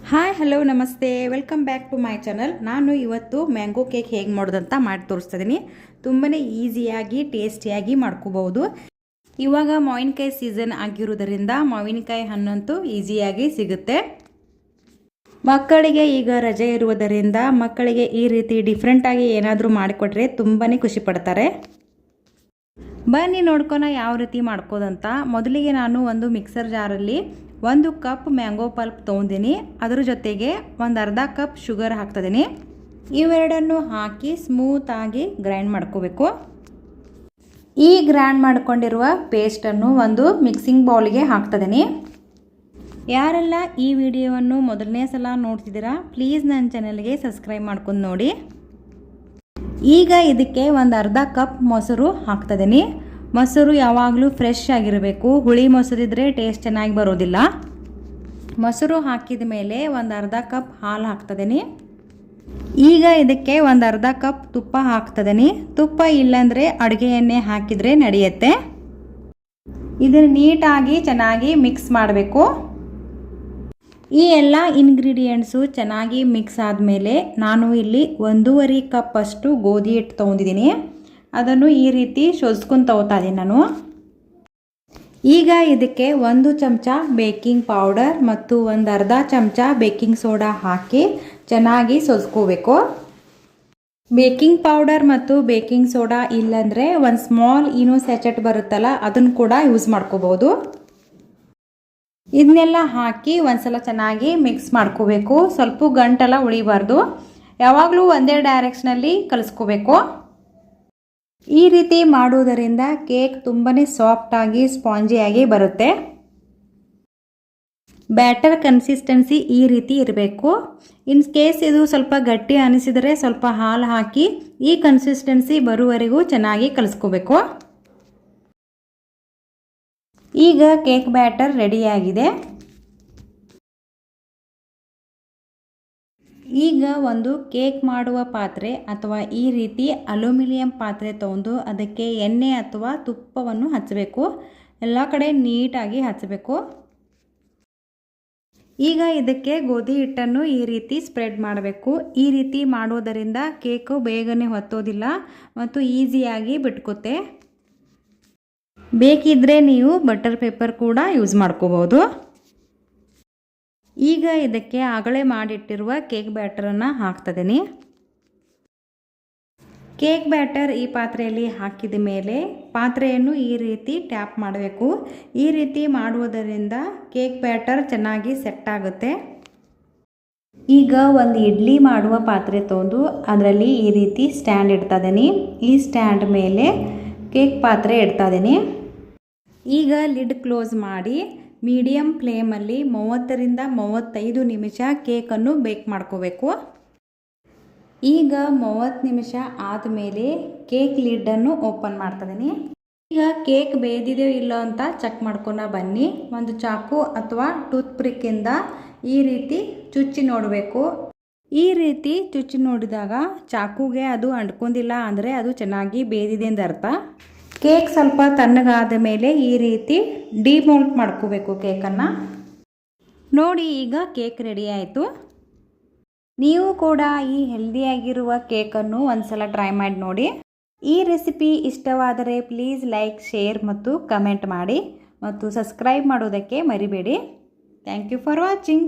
Hi hello ನಮಸ್ತೆ, welcome back to my channel. ನಾನು ಇವತ್ತು ಮ್ಯಾಂಗೋ ಕೇಕ್ ಹೇಗೆ ಮಾಡೋದಂತ ಮಾಡಿ ತೋರಿಸ್ತಿದ್ದೀನಿ. ತುಂಬಾ ಈಸಿಯಾಗಿ ಟೇಸ್ಟಿಯಾಗಿ ಮಾಡ್ಕೋಬಹುದು. ಇವಾಗ ಮಾವಿನಕಾಯಿ ಸೀಸನ್ ಆಗಿರೋದರಿಂದ ಮಾವಿನಕಾಯಿ ಹಣ್ಣಂತೂ ಈಸಿಯಾಗಿ ಸಿಗುತ್ತೆ. ಮಕ್ಕಳಿಗೆ ಈಗ ರಜೆ ಇರುವುದರಿಂದ ಮಕ್ಕಳಿಗೆ ಈ ರೀತಿ ಡಿಫ್ರೆಂಟಾಗಿ ಏನಾದರೂ ಮಾಡಿಕೊಟ್ರೆ ತುಂಬಾ ಖುಷಿ ಪಡ್ತಾರೆ. ಬನ್ನಿ ನೋಡ್ಕೊಳ ಯಾವ ರೀತಿ ಮಾಡ್ಕೋದಂತ. ಮೊದಲಿಗೆ ನಾನು ಒಂದು ಮಿಕ್ಸರ್ ಜಾರಲ್ಲಿ 1 ಕಪ್ ಮ್ಯಾಂಗೋ ಪಲ್ಪ್ ತೊಗೊಂಡಿನಿ. ಅದರ ಜೊತೆಗೆ ಒಂದು ಅರ್ಧ ಕಪ್ ಶುಗರ್ ಹಾಕ್ತಿದ್ದೀನಿ. ಇವೆರಡನ್ನು ಹಾಕಿ ಸ್ಮೂತಾಗಿ ಗ್ರೈಂಡ್ ಮಾಡ್ಕೋಬೇಕು. ಈ ಗ್ರೈಂಡ್ ಮಾಡ್ಕೊಂಡಿರುವ ಪೇಸ್ಟನ್ನು ಒಂದು ಮಿಕ್ಸಿಂಗ್ ಬೌಲ್ಗೆ ಹಾಕ್ತಿದ್ದೀನಿ. ಯಾರೆಲ್ಲ ಈ ವಿಡಿಯೋವನ್ನು ಮೊದಲನೇ ಸಲ ನೋಡ್ತಿದ್ದೀರಾ ಪ್ಲೀಸ್ ನನ್ನ ಚಾನಲ್ಗೆ ಸಬ್ಸ್ಕ್ರೈಬ್ ಮಾಡ್ಕೊಂಡು ನೋಡಿ. ಈಗ ಇದಕ್ಕೆ ಒಂದು ಅರ್ಧ ಕಪ್ ಮೊಸರು ಹಾಕ್ತಿದ್ದೀನಿ. ಮೊಸರು ಯಾವಾಗಲೂ ಫ್ರೆಶ್ ಆಗಿರಬೇಕು. ಹುಳಿ ಮೊಸರಿದ್ರೆ ಟೇಸ್ಟ್ ಚೆನ್ನಾಗಿ ಬರೋದಿಲ್ಲ. ಮೊಸರು ಹಾಕಿದ ಮೇಲೆ ಒಂದು ಅರ್ಧ ಕಪ್ ಹಾಲು ಹಾಕ್ತಿದ್ದೀನಿ. ಈಗ ಇದಕ್ಕೆ ಒಂದು ಅರ್ಧ ಕಪ್ ತುಪ್ಪ ಹಾಕ್ತಿದ್ದೀನಿ. ತುಪ್ಪ ಇಲ್ಲಾಂದರೆ ಅಡುಗೆ ಎಣ್ಣೆ ಹಾಕಿದರೆ ನಡೆಯುತ್ತೆ. ಇದನ್ನು ನೀಟಾಗಿ ಚೆನ್ನಾಗಿ ಮಿಕ್ಸ್ ಮಾಡಬೇಕು. ಈ ಎಲ್ಲ ಇಂಗ್ರೀಡಿಯೆಂಟ್ಸು ಚೆನ್ನಾಗಿ ಮಿಕ್ಸ್ ಆದಮೇಲೆ ನಾನು ಇಲ್ಲಿ 1.5 ಕಪ್ ಅಷ್ಟು ಗೋಧಿ ಹಿಟ್ಟು ತೊಗೊಂಡಿದ್ದೀನಿ. ಅದನ್ನು ಈ ರೀತಿ ಶೋಧಿಸ್ಕೊಂಡು ತಗೋತಾ ಇದ್ದೀನಿ ನಾನು. ಈಗ ಇದಕ್ಕೆ 1 ಚಮಚ ಬೇಕಿಂಗ್ ಪೌಡರ್ ಮತ್ತು ಒಂದು ಅರ್ಧ ಚಮಚ ಬೇಕಿಂಗ್ ಸೋಡಾ ಹಾಕಿ ಚೆನ್ನಾಗಿ ಸೋಸ್ಕೋಬೇಕು. ಬೇಕಿಂಗ್ ಪೌಡರ್ ಮತ್ತು ಬೇಕಿಂಗ್ ಸೋಡಾ ಇಲ್ಲಾಂದರೆ ಒಂದು ಸ್ಮಾಲ್ ಇನೋ ಸ್ಯಾಚೆಟ್ ಬರುತ್ತಲ್ಲ ಅದನ್ನು ಕೂಡ ಯೂಸ್ ಮಾಡ್ಕೋಬೋದು. ಇದನ್ನೆಲ್ಲ ಹಾಕಿ ಒಂದ್ಸಲ ಚೆನ್ನಾಗಿ ಮಿಕ್ಸ್ ಮಾಡ್ಕೋಬೇಕು. ಸ್ವಲ್ಪ ಗಂಟೆಲ್ಲ ಉಳಿಬಾರ್ದು. ಯಾವಾಗಲೂ ಒಂದೇ ಡೈರೆಕ್ಷನಲ್ಲಿ ಕಲಿಸ್ಕೋಬೇಕು. ಈ ರೀತಿ ಮಾಡುವುದರಿಂದ ಕೇಕ್ ತುಂಬಾ ಸಾಫ್ಟಾಗಿ ಸ್ಪಾಂಜಿಯಾಗಿ ಬರುತ್ತೆ. ಬ್ಯಾಟರ್ ಕನ್ಸಿಸ್ಟೆನ್ಸಿ ಈ ರೀತಿ ಇರಬೇಕು. ಇನ್ ಕೇಸ್ ಇದು ಸ್ವಲ್ಪ ಗಟ್ಟಿ ಅನಿಸಿದರೆ ಸ್ವಲ್ಪ ಹಾಲು ಹಾಕಿ ಈ ಕನ್ಸಿಸ್ಟೆನ್ಸಿ ಬರುವವರೆಗೂ ಚೆನ್ನಾಗಿ ಕಲಿಸ್ಕೋಬೇಕು. ಈಗ ಕೇಕ್ ಬ್ಯಾಟರ್ ರೆಡಿಯಾಗಿದೆ. ಈಗ ಒಂದು ಕೇಕ್ ಮಾಡುವ ಪಾತ್ರೆ ಅಥವಾ ಈ ರೀತಿ ಅಲ್ಯೂಮಿನಿಯಂ ಪಾತ್ರೆ ತಗೊಂಡು ಅದಕ್ಕೆ ಎಣ್ಣೆ ಅಥವಾ ತುಪ್ಪವನ್ನು ಹಚ್ಚಬೇಕು. ಎಲ್ಲ ಕಡೆ ನೀಟಾಗಿ ಹಚ್ಚಬೇಕು. ಈಗ ಇದಕ್ಕೆ ಗೋಧಿ ಹಿಟ್ಟನ್ನು ಈ ರೀತಿ ಸ್ಪ್ರೆಡ್ ಮಾಡಬೇಕು. ಈ ರೀತಿ ಮಾಡೋದರಿಂದ ಕೇಕು ಬೇಗನೆ ಹೊತ್ತೋದಿಲ್ಲ ಮತ್ತು ಈಸಿಯಾಗಿ ಬಿಟ್ಕೋತೆ. ಬೇಕಿದ್ದರೆ ನೀವು ಬಟರ್ ಪೇಪರ್ ಕೂಡ ಯೂಸ್ ಮಾಡ್ಕೋಬೋದು. ಈಗ ಇದಕ್ಕೆ ಆಗಲೇ ಮಾಡಿಟ್ಟಿರುವ ಕೇಕ್ ಬ್ಯಾಟರನ್ನು ಹಾಕ್ತಿದ್ದೀನಿ. ಕೇಕ್ ಬ್ಯಾಟರ್ ಈ ಪಾತ್ರೆಯಲ್ಲಿ ಹಾಕಿದ ಮೇಲೆ ಪಾತ್ರೆಯನ್ನು ಈ ರೀತಿ ಟ್ಯಾಪ್ ಮಾಡಬೇಕು. ಈ ರೀತಿ ಮಾಡುವುದರಿಂದ ಕೇಕ್ ಬ್ಯಾಟರ್ ಚೆನ್ನಾಗಿ ಸೆಟ್ ಆಗುತ್ತೆ. ಈಗ ಒಂದು ಇಡ್ಲಿ ಮಾಡುವ ಪಾತ್ರೆ ತೊಗೊಂಡು ಅದರಲ್ಲಿ ಈ ರೀತಿ ಸ್ಟ್ಯಾಂಡ್ ಇಡ್ತಾಯಿದ್ದೀನಿ. ಈ ಸ್ಟ್ಯಾಂಡ್ ಮೇಲೆ ಕೇಕ್ ಪಾತ್ರೆ ಇಡ್ತಾಯಿದ್ದೀನಿ. ಈಗ ಲಿಡ್ ಕ್ಲೋಸ್ ಮಾಡಿ ಮೀಡಿಯಮ್ ಫ್ಲೇಮಲ್ಲಿ 30 ರಿಂದ 35 ನಿಮಿಷ ಕೇಕನ್ನು ಬೇಕ್ ಮಾಡ್ಕೋಬೇಕು. ಈಗ 30 ನಿಮಿಷ ಆದಮೇಲೆ ಕೇಕ್ ಲಿಡ್ಡನ್ನು ಓಪನ್ ಮಾಡ್ತಿದ್ದೀನಿ. ಈಗ ಕೇಕ್ ಬೇದಿದೆಯೋ ಇಲ್ಲೋ ಅಂತ ಚೆಕ್ ಮಾಡ್ಕೊಂಡು ಬನ್ನಿ. ಒಂದು ಚಾಕು ಅಥವಾ ಟೂತ್ ಪಿಕ್ಕಿಂದ ಈ ರೀತಿ ಚುಚ್ಚಿ ನೋಡಬೇಕು. ಈ ರೀತಿ ಚುಚ್ಚಿ ನೋಡಿದಾಗ ಚಾಕುಗೆ ಅದು ಅಂಟ್ಕೊಂಡಿಲ್ಲ ಅಂದರೆ ಅದು ಚೆನ್ನಾಗಿ ಬೇದಿದೆ ಅಂತ ಅರ್ಥ. ಕೇಕ್ ಸ್ವಲ್ಪ ತಣ್ಣಗಾದ ಮೇಲೆ ಈ ರೀತಿ ಡಿಮೋಲ್ಟ್ ಮಾಡ್ಕೋಬೇಕು ಕೇಕನ್ನು. ನೋಡಿ ಈಗ ಕೇಕ್ ರೆಡಿ ಆಯಿತು. ನೀವು ಕೂಡ ಈ ಹೆಲ್ದಿಯಾಗಿರುವ ಕೇಕನ್ನು ಒಂದ್ಸಲ ಟ್ರೈ ಮಾಡಿ ನೋಡಿ. ಈ ರೆಸಿಪಿ ಇಷ್ಟವಾದರೆ ಪ್ಲೀಸ್ ಲೈಕ್, ಶೇರ್ ಮತ್ತು ಕಮೆಂಟ್ ಮಾಡಿ ಮತ್ತು ಸಬ್ಸ್ಕ್ರೈಬ್ ಮಾಡೋದಕ್ಕೆ ಮರಿಬೇಡಿ. Thank you for watching.